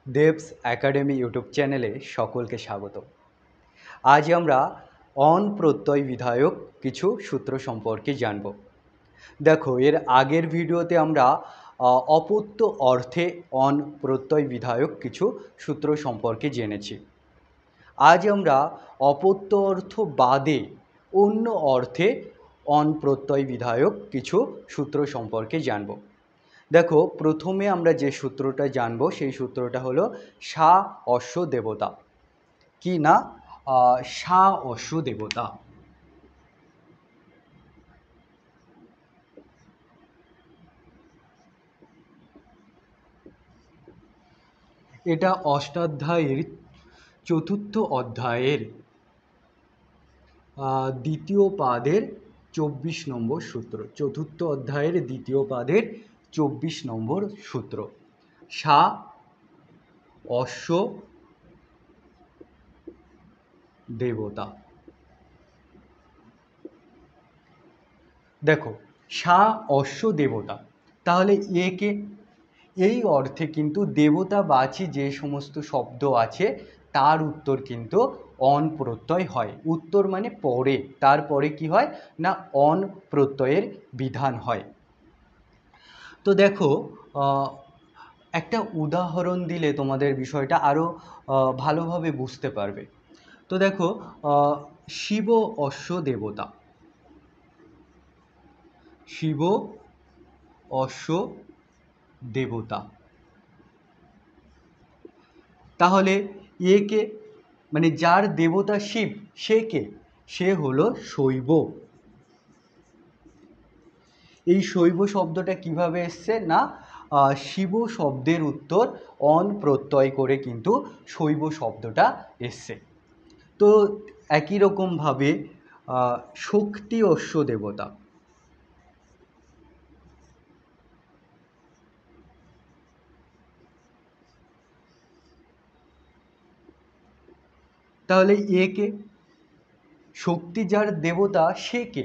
দেবস academy YouTube চ্যানেলে সকলকে স্বাগত। আজ আমরা অন প্রত্যয় বিধায়ক কিছু সূত্র সম্পর্কে জানব। দেখো, এর আগের ভিডিওতে আমরা অপত্য অর্থে অন প্রত্যয় বিধায়ক কিছু সূত্র সম্পর্কে জেনেছি। আজ আমরা অপত্য অর্থ বাদে অন্য অর্থে অন প্রত্যয় বিধায়ক কিছু সূত্র সম্পর্কে জানব। দেখো, প্রথমে আমরা যে সূত্রটা জানব সেই সূত্রটা হলো সা অশ্ব দেবতা। কি না? সা অশ্ব দেবতা। এটা অষ্টাধ্যায়ের চতুর্থ অধ্যায়ের দ্বিতীয় পাদের 24 নম্বর সূত্র। চতুর্থ অধ্যায়ের দ্বিতীয় পাদের 24 নম্বর সূত্র। সা অশ্ব দেবতা। দেখো, সা অশ্ব দেবতা, তাহলে একে এই অর্থে কিন্তু দেবতাবাচী যে সমস্ত শব্দ আছে তার উত্তর কিন্তু অন প্রত্যয় হয়। উত্তর মানে পরে, তারপরে কি হয় না অন প্রত্যয়ের বিধান হয়। তো দেখো, একটা উদাহরণ দিলে তোমাদের বিষয়টা আরও ভালোভাবে বুঝতে পারবে। তো দেখো, শিব অশ্ব দেবতা। শিব অশ্ব দেবতা, তাহলে একে মানে যার দেবতা শিব সে কে? সে হলো শৈব। এই শৈব শব্দটা কিভাবে এসছে না শিব শব্দের উত্তর অন প্রত্যয় করে কিন্তু শৈব শব্দটা এসছে। তো একই রকমভাবে শক্তি অশ্ব দেবতা। তাহলে একে শক্তি যার দেবতা সে কে?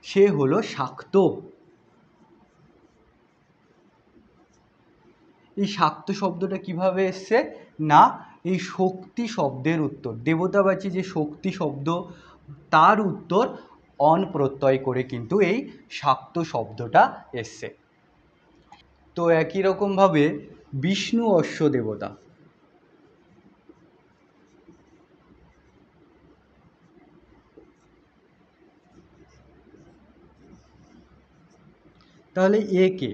সে হলো শাক্ত। এই শাক্ত শব্দটা কিভাবে এসছে না এই শক্তি শব্দের উত্তর, দেবতাবাচী যে শক্তি শব্দ তার উত্তর অন প্রত্যয় করে কিন্তু এই শাক্ত শব্দটা এসছে। তো একই রকমভাবে বিষ্ণু অশ্ব দেবতা। তাহলে এ কে?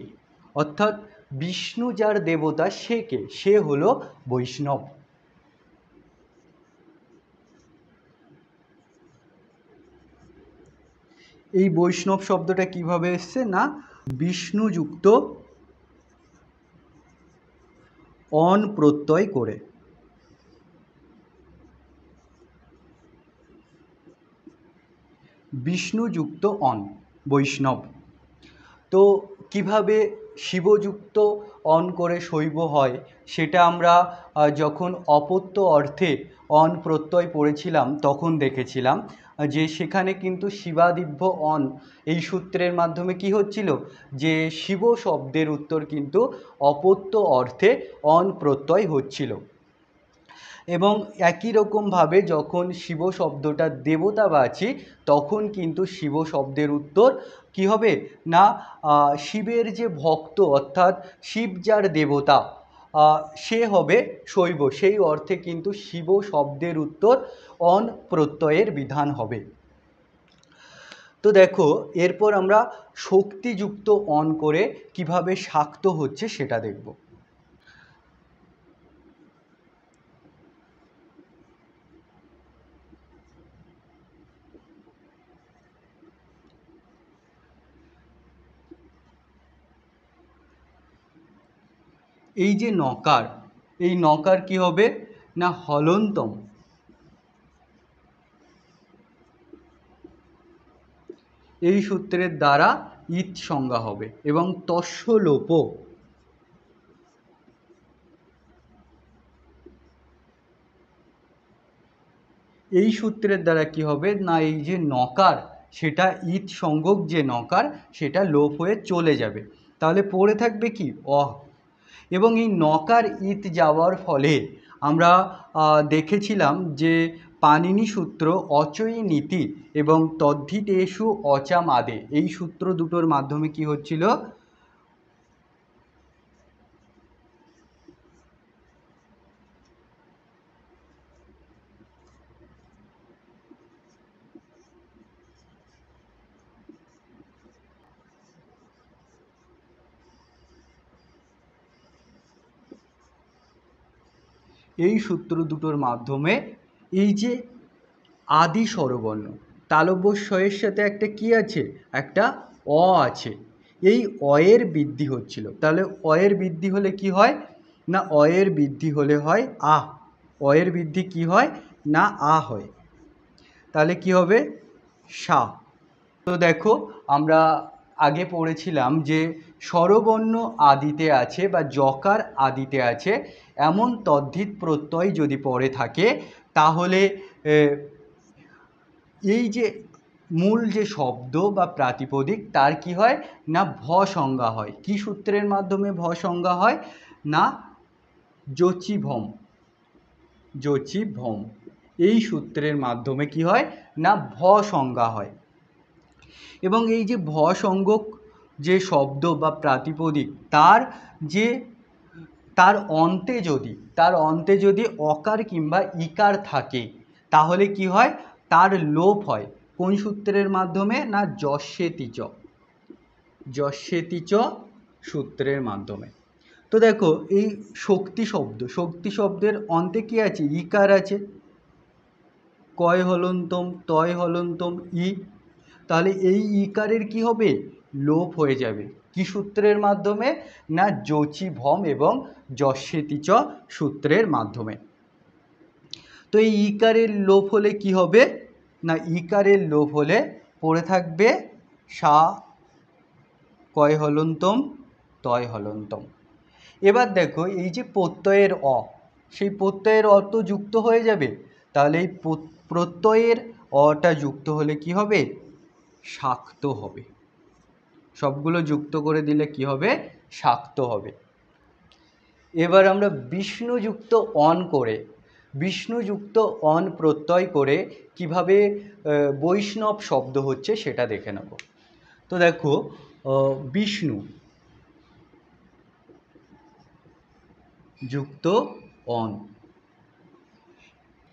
অর্থাৎ বিষ্ণু যার দেবতা সে কে? সে হলো বৈষ্ণব। এই বৈষ্ণব শব্দটা কিভাবে এসছে না বিষ্ণুযুক্ত অন প্রত্যয় করে। বিষ্ণুযুক্ত অন বৈষ্ণব। তো কিভাবে শিবযুক্ত অন করে শৈব হয় সেটা আমরা যখন অপত্য অর্থে অন প্রত্যয় পড়েছিলাম তখন দেখেছিলাম যে সেখানে কিন্তু শিবাদিভ্য অন এই সূত্রের মাধ্যমে কি হচ্ছিল যে শিব শব্দের উত্তর কিন্তু অপত্য অর্থে অন প্রত্যয় হচ্ছিল। এবং একই রকমভাবে যখন শিব শব্দটা দেবতাবাচী তখন কিন্তু শিব শব্দের উত্তর কি হবে না শিবের যে ভক্ত অর্থাৎ শিব যার দেবতা সে হবে শৈব। সেই অর্থে কিন্তু শিব শব্দের উত্তর অন প্রত্যয়ের বিধান হবে। তো দেখো, এরপর আমরা শক্তিযুক্ত অন করে কিভাবে শাক্ত হচ্ছে সেটা দেখব। এই যে নকার, এই নকার কি হবে না হলন্তম। এই সূত্রের দ্বারা ইৎ সংজ্ঞা হবে এবং তস্য লোপ। এই সূত্রের দ্বারা কি হবে না এই যে নকার সেটা ইৎ সংজ্ঞক যে নকার সেটা লোপ হয়ে চলে যাবে। তাহলে পড়ে থাকবে কি অহ। এবং এই নকার ইত যাওয়ার ফলে আমরা দেখেছিলাম যে পাণিনি সূত্র অচয়ী নীতি এবং তদ্ধিতেষু অচামাদে, এই সূত্র দুটোর মাধ্যমে কি হচ্ছিল, এই সূত্র দুটোর মাধ্যমে এই যে আদি স্বরবর্ণ তালব্য শ-এর সাথে একটা কি আছে, একটা অ আছে, এই অয়ের বৃদ্ধি হচ্ছিল। তাহলে অয়ের বৃদ্ধি হলে কি হয় না, অয়ের বৃদ্ধি হলে হয় আ, অয়ের বৃদ্ধি কি হয় না আ হয়, তাহলে কি হবে সা। তো দেখো আমরা আগে পড়েছিলাম যে স্বরবর্ণ আদিতে আছে বা যকার আদিতে আছে এমন তদ্ধিত প্রত্যয় যদি পড়ে থাকে তাহলে এই যে মূল যে শব্দ বা প্রাতিপদিক তার কি হয় না ভ সংজ্ঞা হয়। কি সূত্রের মাধ্যমে ভ সংজ্ঞা হয় না যোচিভম, যোচিভম, এই সূত্রের মাধ্যমে কি হয় না ভ সংজ্ঞা হয়। এবং এই যে ভ সংজ্ঞক যে শব্দ বা প্রাতিপদিক তার অন্তে যদি অকার কিংবা ইকার থাকে তাহলে কি হয়, তার লোপ হয়। কোন সূত্রের মাধ্যমে না যস্যেতিচ, যস্যেতিচ সূত্রের মাধ্যমে। তো দেখো এই শক্তি শব্দের অন্তে কি আছে, ইকার আছে, কয় হলন্তম তয় হলন্তম ই, তাহলে এই ইকারের কি হবে লোপ হয়ে যাবে। কি সূত্রের মাধ্যমে না যোচিভম এবং যস্যেতিচ সূত্রের মাধ্যমে। তো এই ইকারের লোপ হলে কি হবে না, ইকারের লোপ হলে পড়ে থাকবে সা কয় হলন্তম তয় হলন্তম। এবার দেখো এই যে প্রত্যয়ের অ, সেই প্রত্যয়ের অ তো যুক্ত হয়ে যাবে, তাহলে এই প্রত্যয়ের অটা যুক্ত হলে কি হবে শাক্ত হবে। সবগুলো যুক্ত করে দিলে কি হবে শাক্ত হবে। এবার আমরা বিষ্ণুযুক্ত অন প্রত্যয় করে কিভাবে বৈষ্ণব শব্দ হচ্ছে সেটা দেখে নেব। তো দেখো বিষ্ণু যুক্ত অন,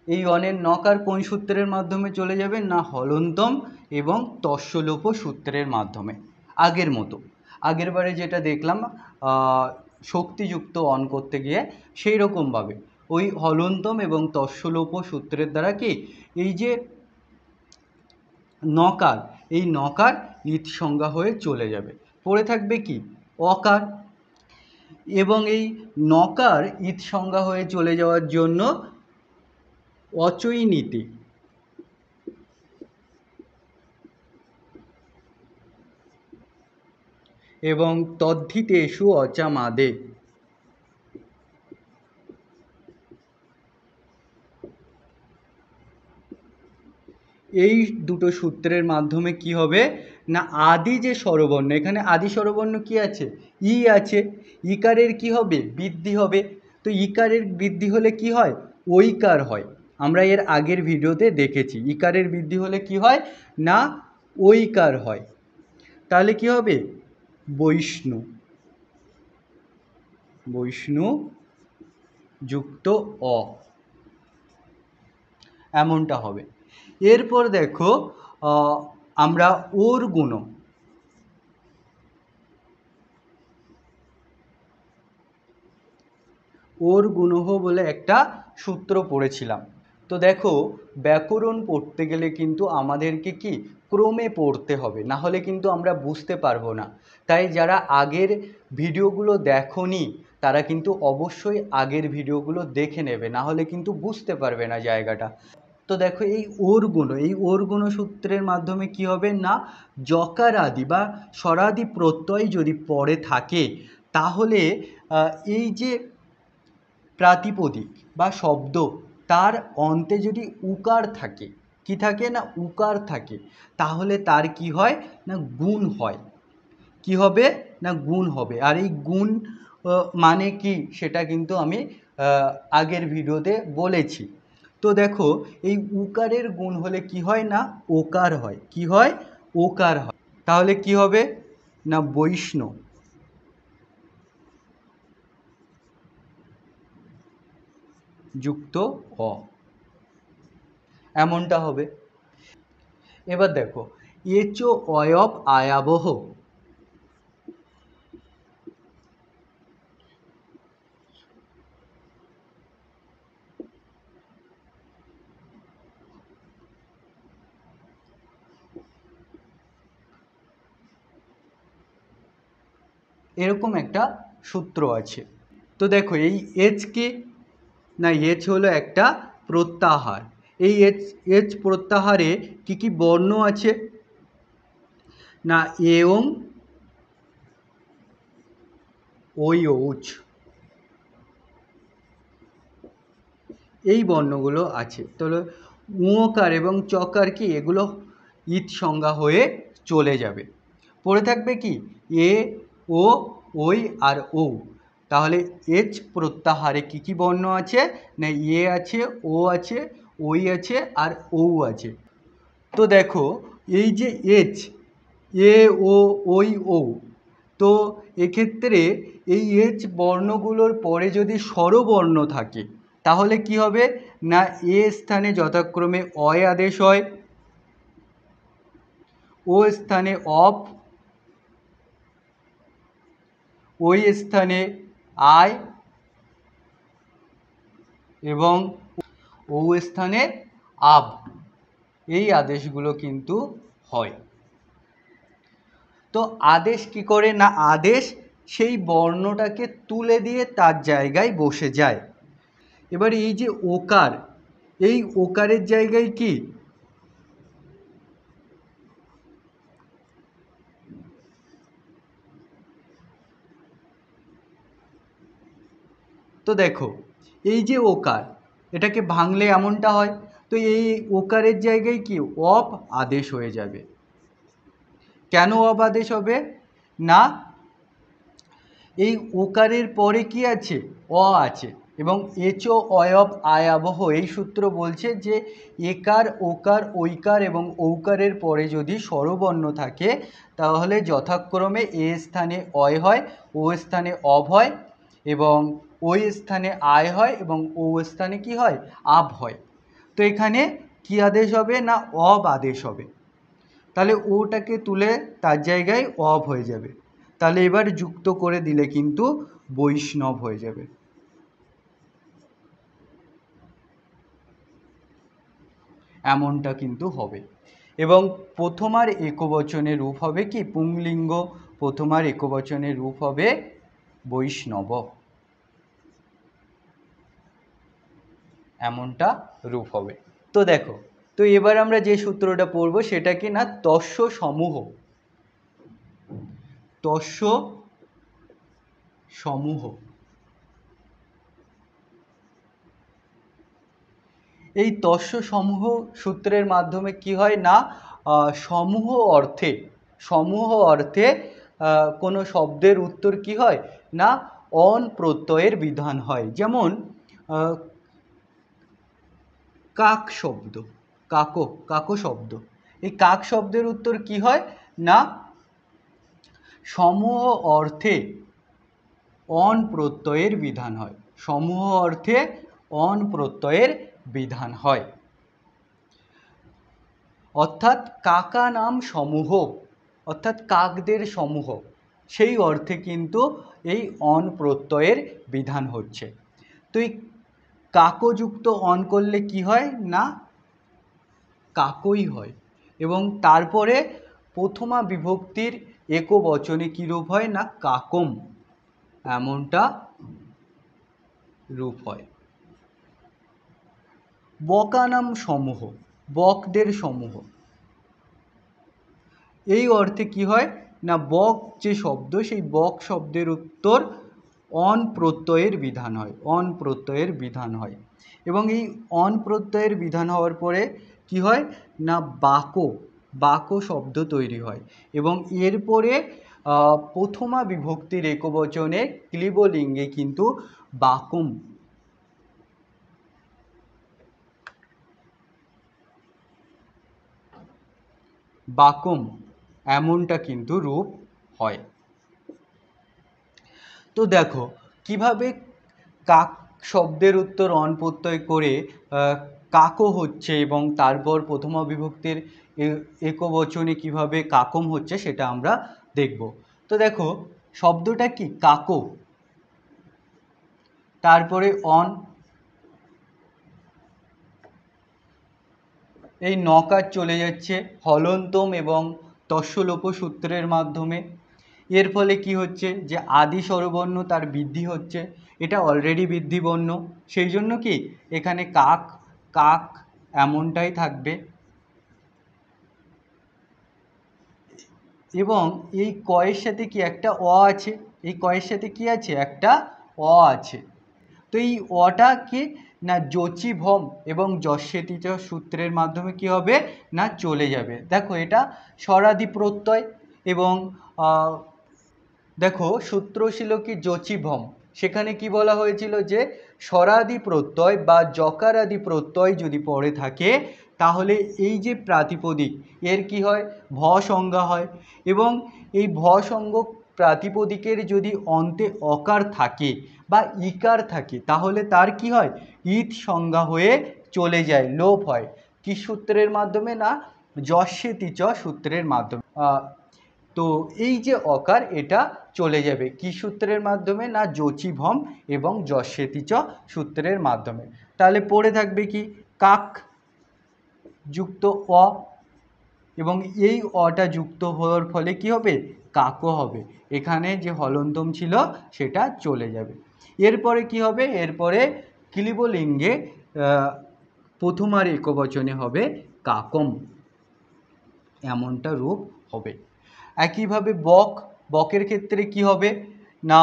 এই অনের নকার কোন সূত্রের মাধ্যমে চলে যাবে না হলন্তম এবং তস্যলোপ সূত্রের মাধ্যমে। আগের মতো আগের বারে যেটা দেখলাম শক্তিযুক্ত অন করতে গিয়ে সেই রকমভাবে ওই হলন্তম এবং তস্যলোপ সূত্রের দ্বারা কি এই যে নকার, এই নকার ইত সংজ্ঞা হয়ে চলে যাবে, পড়ে থাকবে কি অকার। এবং এই নকার ইত সংজ্ঞা হয়ে চলে যাওয়ার জন্য অচয়ী নীতি এবং তদ্ধিতেষু অচামাদে, এই দুটো সূত্রের মাধ্যমে কি হবে না আদি যে স্বরবর্ণ, এখানে আদি স্বরবর্ণ কি আছে ই আছে, ইকারের কি হবে বৃদ্ধি হবে। তো ইকারের বৃদ্ধি হলে কি হয় ঐকার হয়, আমরা এর আগের ভিডিওতে দেখেছি ইকারের বৃদ্ধি হলে কি হয় না ঐকার হয়। তাহলে কি হবে বৈষ্ণু, বৈষ্ণু যুক্ত অ, এমনটা হবে। এরপর দেখো আমরা ওর গুণ, ওর গুণহ বলে একটা সূত্র পড়েছিলাম। তো দেখো ব্যাকরণ পড়তে গেলে কিন্তু আমাদেরকে কি ক্রমে পড়তে হবে, না হলে কিন্তু আমরা বুঝতে পারবো না। তাই যারা আগের ভিডিওগুলো দেখোনি তারা কিন্তু অবশ্যই আগের ভিডিওগুলো দেখে নেবে, না হলে কিন্তু বুঝতে পারবে না জায়গাটা। তো দেখো এই ওর গুণ সূত্রের মাধ্যমে কি হবে না যকার আদি বা স্বরাদি প্রত্যয় যদি পড়ে থাকে তাহলে এই যে প্রাতিপদিক বা শব্দ তার অন্তে যদি উকার থাকে, কি থাকে না উকার থাকে, তাহলে তার কি হয় না গুণ হয়, কি হবে না গুণ হবে। আর এই গুণ মানে কি সেটা কিন্তু আমি আগের ভিডিওতে বলেছি। তো দেখো এই উকারের গুণ হলে কি হয় না ওকার হয়, কি হয় ওকার হয়। তাহলে কি হবে না বৈষ্ণব যুক্ত অ, এমনটা হবে। এবার দেখো এচো অয়ব আয়াবহ, এরকম একটা সূত্র আছে। তো দেখো এই এচ কি না এচ হলো একটা প্রত্যাহার। এই এচ এচ প্রত্যাহারে কি কি বর্ণ আছে না এওং ওই ঔচ, এই বর্ণগুলো আছে। তাহলে উঁকার এবং চকার কি এগুলো ইত সংজ্ঞা হয়ে চলে যাবে। পড়ে থাকবে কি এ ও ওই আর ও। তাহলে এচ প্রত্যাহারে কি কি বর্ণ আছে না এ আছে ও আছে ওই আছে আর ও আছে। তো দেখো এই যে এচ এ ও ওই ও, তো এক্ষেত্রে এই এচ বর্ণগুলোর পরে যদি স্বরবর্ণ থাকে তাহলে কি হবে না এ স্থানে যথাক্রমে অয় আদেশ হয়, ও স্থানে অপ, ওই স্থানে আয় এবং ও স্থানে আব, এই আদেশগুলো কিন্তু হয়। তো আদেশ কি করে না আদেশ সেই বর্ণটাকে তুলে দিয়ে তার জায়গায় বসে যায়। এবার এই যে ওকার, এই ওকারের জায়গায় কি তো দেখো এই যে ওকার এটাকে ভাঙলে এমনটা হয়। তো এই ওকারের জায়গায় কি অপ আদেশ হয়ে যাবে। কেন অপ আদেশ হবে না এই ওকারের পরে কি আছে অ আছে এবং এচো অয়ব আয়াবহ, এই সূত্র বলছে যে একার ওকার ঐকার এবং ঔকারের পরে যদি স্বরবর্ণ থাকে তাহলে যথাক্রমে এ স্থানে অয় হয়, ও স্থানে অব হয় এবং ওই স্থানে আয় হয় এবং ও স্থানে কি হয় আব হয়। তো এখানে কি আদেশ হবে না অব আদেশ হবে। তাহলে ওটাকে তুলে তার জায়গায় অব হয়ে যাবে। তাহলে এবার যুক্ত করে দিলে কিন্তু বৈষ্ণব হয়ে যাবে। এমনটা কিন্তু হবে। এবং প্রথমার একবচনের রূপ হবে কি পুংলিঙ্গ, প্রথমার একবচনের রূপ হবে বৈষ্ণব, এমনটা রূপ হবে। তো দেখো তো এবার আমরা যে সূত্রটা পড়ব সেটা কি না তস্য সমূহ, তস্য সমূহ। এই তস্য সমূহ সূত্রের মাধ্যমে কি হয় না সমূহ অর্থে, সমূহ অর্থে কোনো শব্দের উত্তর কি হয় না অন প্রত্যয়ের বিধান হয়। যেমন কাক শব্দ, কাকো, কাকো শব্দ, এই কাক শব্দের উত্তর কি হয় না সমূহ অর্থে অন প্রত্যয়ের বিধান হয়, সমূহ অর্থে অন প্রত্যয়ের বিধান হয়। অর্থাৎ কাকা নাম সমূহ, অর্থাৎ কাকদের সমূহ, সেই অর্থে কিন্তু এই অন প্রত্যয়ের বিধান হচ্ছে। তো এই কাকযুক্ত অন করলে কি হয় না কাকই হয় এবং তারপরে প্রথমা বিভক্তির একবচনে কী রূপ হয় না কাকম, এমনটা রূপ হয়। বকানাম সমূহ, বকদের সমূহ, এই অর্থে কি হয় না বক যে শব্দ সেই বক শব্দের উত্তর অন প্রত্যয়ের বিধান হয়, অন প্রত্যয়ের বিধান হয় এবং এই অন প্রত্যয়ের বিধান হওয়ার পরে কি হয় না বাকো, বাকো শব্দ তৈরি হয় এবং এরপরে প্রথমা বিভক্তির একবচনে ক্লীবলিঙ্গে কিন্তু বাকুম বাকুম এমনটা কিন্তু রূপ হয়। তো দেখো কিভাবে কাক শব্দের উত্তর অন প্রত্যয় করে কাকও হচ্ছে এবং তারপর প্রথমা বিভক্তির একবচনে কিভাবে কাকম হচ্ছে সেটা আমরা দেখব। তো দেখো শব্দটা কি কাকো, তারপরে অন, এই নকার চলে যাচ্ছে হলন্তম এবং তস্যলোপ সূত্রের মাধ্যমে। এর ফলে কি হচ্ছে যে আদি স্বরবর্ণ তার বৃদ্ধি হচ্ছে, এটা অলরেডি বৃদ্ধিবর্ণ, সেই জন্য কি এখানে কাক কাক এমনটাই থাকবে। এবং এই কয়ের সাথে কি একটা অ আছে, এই কয়ের সাথে কি আছে একটা অ আছে। তো এই অটা কি না যোচিভম এবং যস্যেতিচ সূত্রের মাধ্যমে কি হবে না চলে যাবে। দেখো এটা স্বরাদি প্রত্যয় এবং দেখো সূত্র ছিল কি যোচিভম, সেখানে কি বলা হয়েছিল যে স্বরাদি প্রত্যয় বা যকারাদি প্রত্যয় যদি পড়ে থাকে তাহলে এই যে প্রাতিপদিক এর কি হয় ভ সংজ্ঞা হয়, এবং এই ভ সঙ্গ প্রাতিপদিকের যদি অন্তে অকার থাকে বা ইকার থাকে তাহলে তার কি হয় ইত সংজ্ঞা হয়ে চলে যায়, লোপ হয়। কি সূত্রের মাধ্যমে না যস্যেতিচ সূত্রের মাধ্যমে। তো এই যে অকার এটা চলে যাবে কি সূত্রের মাধ্যমে না যোচিভম এবং যস্যেতিচ সূত্রের মাধ্যমে। তাহলে পড়ে থাকবে কি কাক যুক্ত অ, এবং এই অটা যুক্ত হওয়ার ফলে কি হবে কাকও হবে, এখানে যে হলন্তম ছিল সেটা চলে যাবে। এরপরে কি হবে, এরপরে ক্লীবলিঙ্গে প্রথমার একবচনে হবে কাকম, এমনটা রূপ হবে। একইভাবে বক, বকের ক্ষেত্রে কি হবে না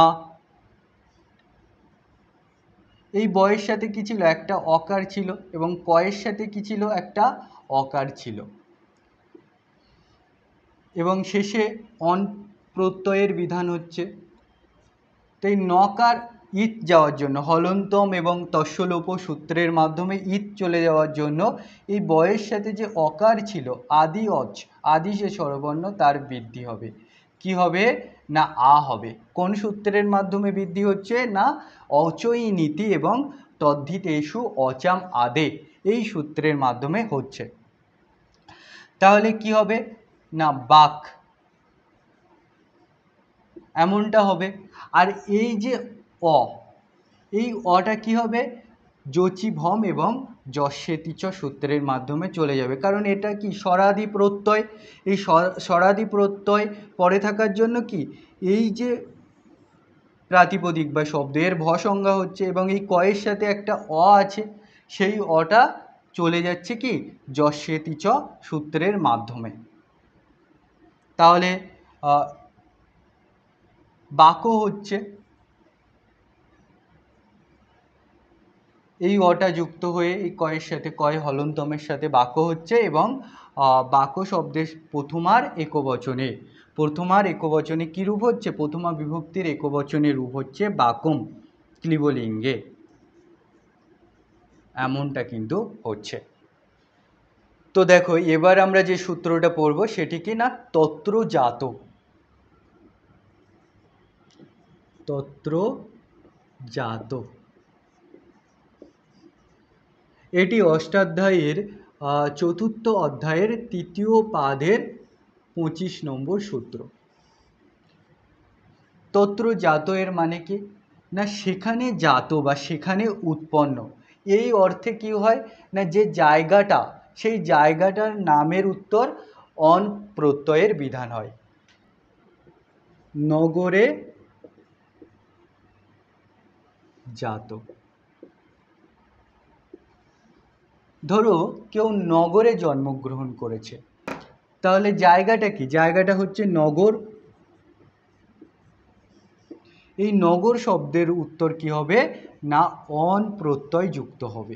এই বয়ের সাথে কি ছিল একটা অকার ছিল এবং কয়ের সাথে কি ছিল একটা অকার ছিল, এবং শেষে অন প্রত্যয়ের বিধান হচ্ছে। তো এই নকার ইত যাওয়ার জন্য হলন্তম এবং তস্যলোপ সূত্রের মাধ্যমে ইত চলে যাওয়ার জন্য এই বয়ের সাথে যে অকার ছিল আদি অচ, আদি যে স্বরবর্ণ তার বৃদ্ধি হবে, কি হবে না আ হবে। কোন সূত্রের মাধ্যমে বৃদ্ধি হচ্ছে না অচই নীতি এবং তদ্ধিতেষু অচাম আদে, এই সূত্রের মাধ্যমে হচ্ছে। তাহলে কি হবে না বাক এমনটা হবে। আর এই যে অ, এই অটা কি হবে যোচিভম এবং যস্যেতিচ সূত্রের মাধ্যমে চলে যাবে, কারণ এটা কি স্বরাদি প্রত্যয়, এই স্বরাদি প্রত্যয় পরে থাকার জন্য কি এই যে প্রাতিপদিক বা শব্দের ভ সংজ্ঞা হচ্ছে এবং এই কয়ের সাথে একটা অ আছে, সেই অটা চলে যাচ্ছে কি যস্যেতিচ সূত্রের মাধ্যমে। তাহলে বাকও হচ্ছে এই অটা যুক্ত হয়ে এই কয়ের সাথে কয় হলন্তমের সাথে বাকও হচ্ছে, এবং বাকও শব্দের প্রথমার একবচনে, প্রথমার একবচনে কী রূপ হচ্ছে প্রথমা বিভক্তির একবচনে রূপ হচ্ছে বাকম ক্লীবলিঙ্গে, এমনটা কিন্তু হচ্ছে। তো দেখো এবার আমরা যে সূত্রটা পড়ব সেটি কি না তত্রজাত, তত্রজাত এটি অষ্টাধ্যায়ের চতুর্থ অধ্যায়ের তৃতীয় পাদের 25 নম্বর সূত্র। তত্র জাত এর মানে কি না সেখানে জাত বা সেখানে উৎপন্ন, এই অর্থে কি হয় না যে জায়গাটা সেই জায়গাটার নামের উত্তর অন প্রত্যয়ের বিধান হয়। নগরে জাত, ধরো কেউ নগরে জন্মগ্রহণ করেছে, তাহলে জায়গাটা কি জায়গাটা হচ্ছে নগর, এই নগর শব্দের উত্তর কি হবে না অন প্রত্যয় যুক্ত হবে,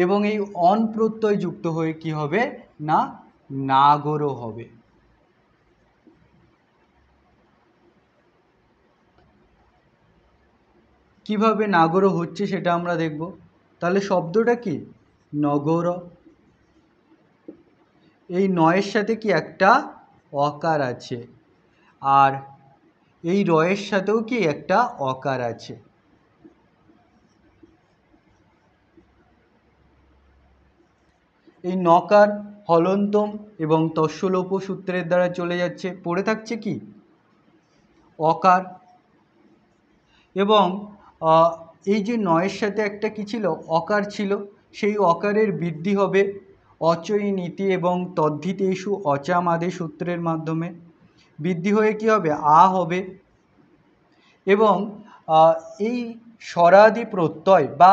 এবং এই অন প্রত্যয় যুক্ত হয়ে কি হবে না নাগরও হবে। কিভাবে নাগর হচ্ছে সেটা আমরা দেখব। তাহলে শব্দটা কি? নগর। এই নয়ের সাথে কি একটা অকার আছে, আর এই রয়ের সাথেও কি একটা অকার আছে। এই নকার হলন্তম এবং তস্যলোপ সূত্রের দ্বারা চলে যাচ্ছে, পড়ে থাকছে কি? অকার। এবং এই যে নয়ের সাথে একটা কি ছিল? অকার ছিল। সেই অকারের বৃদ্ধি হবে অচৈ নীতি এবং তদ্ধিতেষু অচামাদে সূত্রের মাধ্যমে। বৃদ্ধি হয়ে কি হবে? আ হবে। এবং এই স্বরাদি প্রত্যয় বা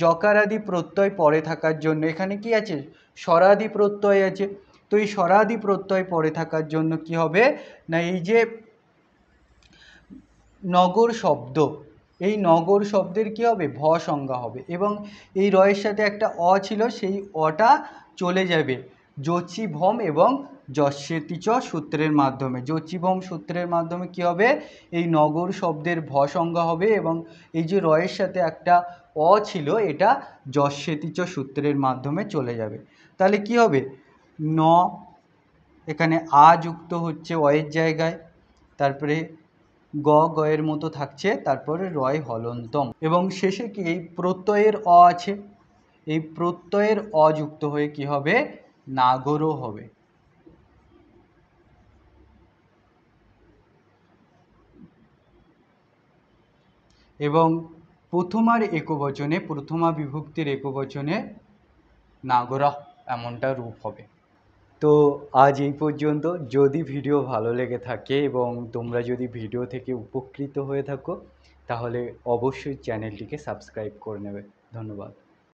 যকারাদি প্রত্যয় পরে থাকার জন্য এখানে কি আছে? স্বরাদি প্রত্যয় আছে। তো এই স্বরাদি প্রত্যয় পরে থাকার জন্য কি হবে না, এই যে নগর শব্দ, এই নগর শব্দের কি হবে? ভ সংজ্ঞা হবে। এবং এই রয়ের সাথে একটা অ ছিল, সেই অটা চলে যাবে যোচিভম এবং যস্যেতি চ সূত্রের মাধ্যমে। যোচিভম সূত্রের মাধ্যমে কি হবে? এই নগর শব্দের ভ সংজ্ঞা হবে এবং এই যে রয়ের সাথে একটা অ ছিল, এটা যস্যেতি চ সূত্রের মাধ্যমে চলে যাবে। তাহলে কি হবে? ন, এখানে আ যুক্ত হচ্ছে অয়ের জায়গায়, তারপরে গয়ের মতো থাকছে, তারপরে রয় হলন্তম, এবং শেষে কি এই প্রত্যয়ের অ আছে, এই প্রত্যয়ের অ যুক্ত হয়ে কি হবে? নাগরও হবে। এবং প্রথমার একবচনে, প্রথমা বিভক্তির একবচনে নাগরা এমনটা রূপ হবে। তো আজ এই পর্যন্ত। যদি ভিডিও ভালো লেগে থাকে এবং তোমরা যদি ভিডিও থেকে উপকৃত হয়ে থাকো, তাহলে অবশ্যই চ্যানেলটিকে সাবস্ক্রাইব করে নেবে। ধন্যবাদ।